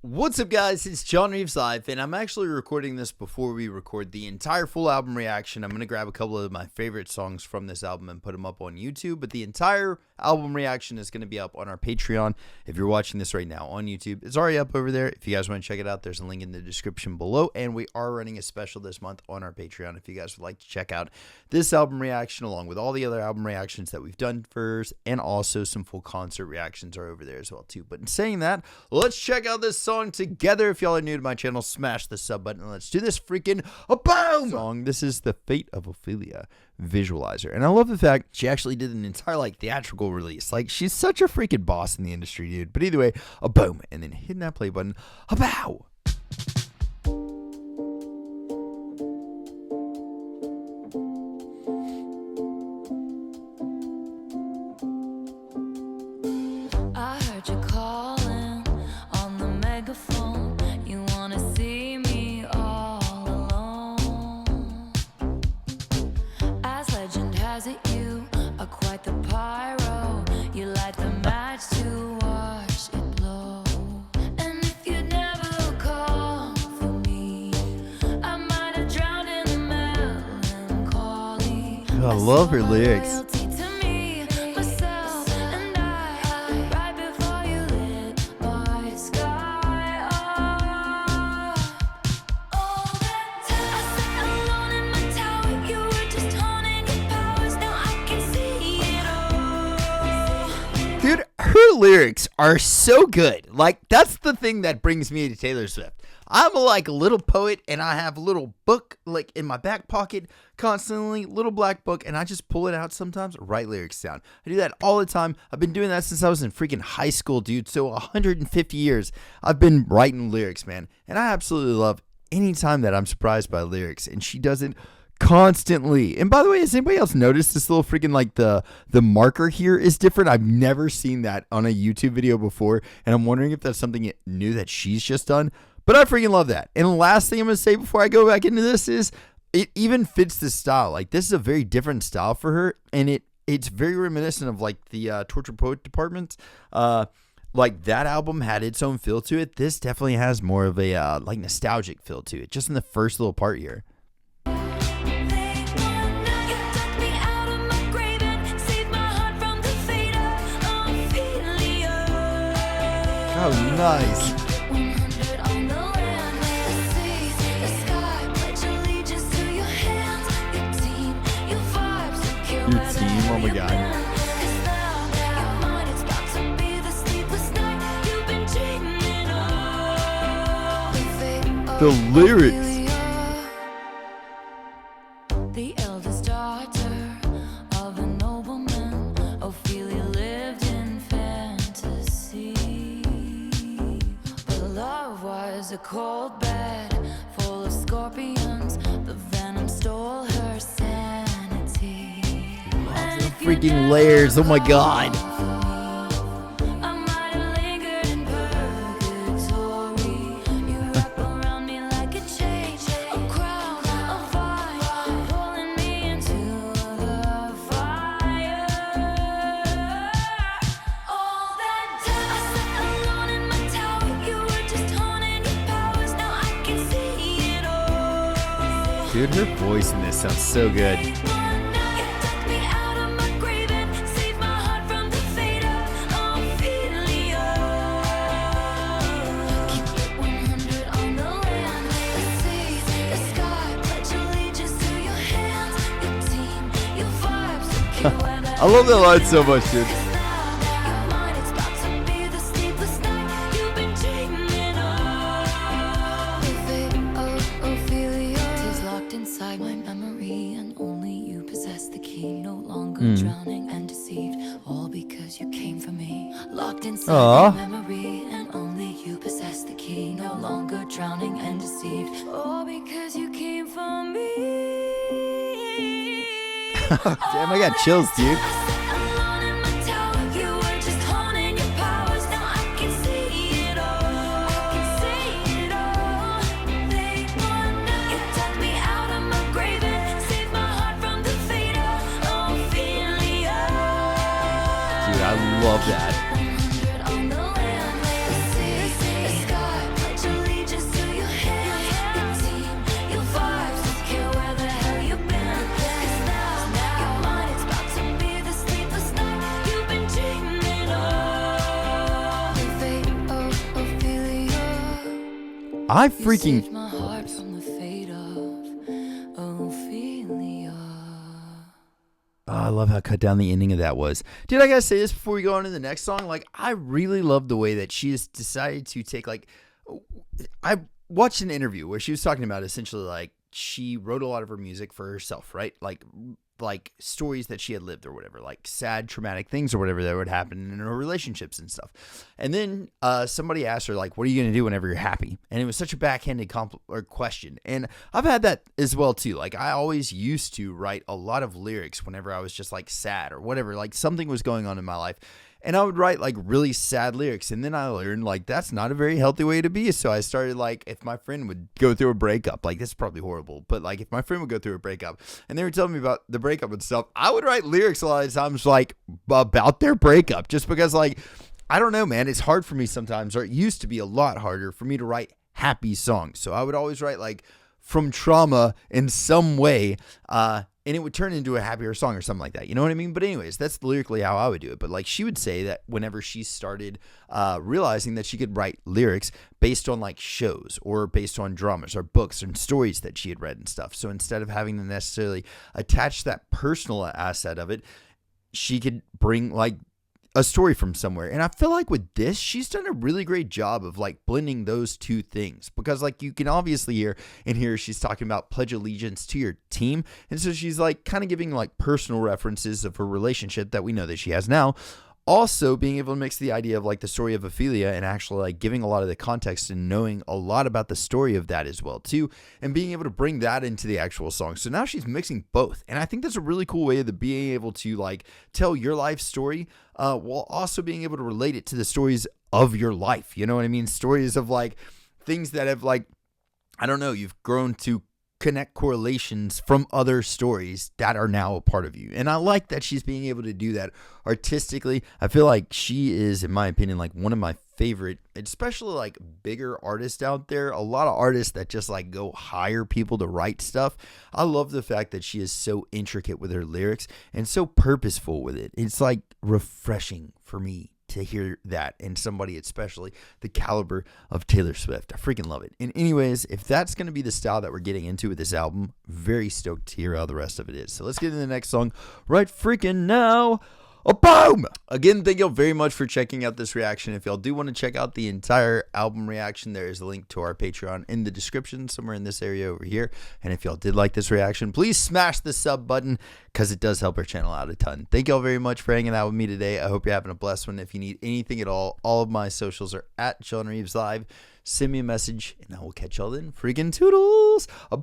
What's up, guys? It's John Reeves Live, and I'm actually recording this before we record the entire full album reaction. I'm going to grab a couple of my favorite songs from this album and put them up on YouTube, but the entire album reaction is going to be up on our Patreon. If you're watching this right now on YouTube, it's already up over there. If you guys want to check it out, there's a link in the description below, and we are running a special this month on our Patreon if you guys would like to check out this album reaction along with all the other album reactions that we've done first, and also some full concert reactions are over there as well too. But in saying that, let's check out this song together. If y'all are new to my channel, smash the sub button and let's do this freaking boom song. This is The Fate of Ophelia Visualizer, and I love the fact she actually did an entire theatrical release. She's such a freaking boss in the industry, dude. But either way, a boom, and then hitting that play button, a bow. I heard you calling on the megaphone. You wanna see me all alone. As legend has it, you are quite the pyro. You light the match to watch it blow. And if you'd never call for me, I might have drowned in the melancholy. I love her lyrics. Dude, her lyrics are so good. That's the thing that brings me to Taylor Swift. I'm a little poet, and I have a little book in my back pocket constantly, little black book, and I just pull it out sometimes, write lyrics down. I do that all the time. I've been doing that since I was in freaking high school, dude. So 150 years I've been writing lyrics, man. And I absolutely love any time that I'm surprised by lyrics, and she does it constantly. And by the way, has anybody else noticed this little freaking the marker here is different? I've never seen that on a YouTube video before, and I'm wondering if that's something new that she's just done. But I freaking love that. And the last thing I'm going to say before I go back into this is it even fits the style. This is a very different style for her, and it's very reminiscent of the Torture Poet Department. That album had its own feel to it. This definitely has more of a nostalgic feel to it, just in the first little part here. Oh, nice. Your team, oh my god. The lyrics. The eldest daughter of a nobleman, Ophelia lived in fantasy. But love was a cold bed full of scorpions. The venom stole her sanity. Love the freaking layers, oh my god. Dude, her voice in this sounds so good. I love that line so much, dude. Drowning and deceived, all because you came for me. Locked inside my memory, and only you possess the key. No longer drowning and deceived, all because you came for me. Damn, I got chills, dude. I love that. I You freaking saved my love heart this. from the fate of Ophelia. Oh, I love how cut down the ending of that was. Dude, I gotta say this before we go on to the next song. Like, I really love the way that she has decided to take, like, I watched an interview where she was talking about essentially, like, she wrote a lot of her music for herself, right? Like stories that she had lived or whatever, like sad, traumatic things or whatever that would happen in her relationships and stuff. And then somebody asked her, like, what are you going to do whenever you're happy? And it was such a backhanded question. And I've had that as well, too. Like, I always used to write a lot of lyrics whenever I was just, like, sad or whatever. Like, something was going on in my life. And I would write, like, really sad lyrics. And then I learned, like, that's not a very healthy way to be. So I started, like, if my friend would go through a breakup, like, this is probably horrible, but, like, if my friend would go through a breakup and they were telling me about the breakup and stuff, I would write lyrics a lot of times, like, about their breakup. Just because, like, I don't know, man. It's hard for me sometimes, or it used to be a lot harder for me to write happy songs. So I would always write, like, from trauma in some way, and it would turn into a happier song or something like that. You know what I mean? But anyways, that's lyrically how I would do it. But like, she would say that whenever she started realizing that she could write lyrics based on like shows or based on dramas or books and stories that she had read and stuff. So instead of having to necessarily attach that personal asset of it, she could bring like a story from somewhere. And I feel like with this, she's done a really great job of like blending those two things, because like you can obviously hear in here, she's talking about pledge allegiance to your team. And so she's like kind of giving like personal references of her relationship that we know that she has now. Also being able to mix the idea of like the story of Ophelia and actually like giving a lot of the context and knowing a lot about the story of that as well too, and being able to bring that into the actual song. So now she's mixing both, and I think that's a really cool way of being able to like tell your life story while also being able to relate it to the stories of your life. You know what I mean? Stories of like things that have like, I don't know, you've grown to connect correlations from other stories that are now a part of you. And I like that she's being able to do that artistically. I feel like she is, in my opinion, like one of my favorite, especially like bigger artists out there. A lot of artists that just like go hire people to write stuff. I love the fact that she is so intricate with her lyrics and so purposeful with it. It's like refreshing for me to hear that, and somebody especially the caliber of Taylor Swift. I freaking love it. And anyways, if that's going to be the style that we're getting into with this album, very stoked to hear how the rest of it is. So let's get into the next song right freaking now. Oh, boom! Again, thank y'all very much for checking out this reaction. If y'all do want to check out the entire album reaction, there is a link to our Patreon in the description, somewhere in this area over here. And if y'all did like this reaction, please smash the sub button, because it does help our channel out a ton. Thank y'all very much for hanging out with me today. I hope you're having a blessed one. If you need anything at all of my socials are at John Reeves Live. Send me a message, and I will catch y'all then. Freaking toodles! Bye!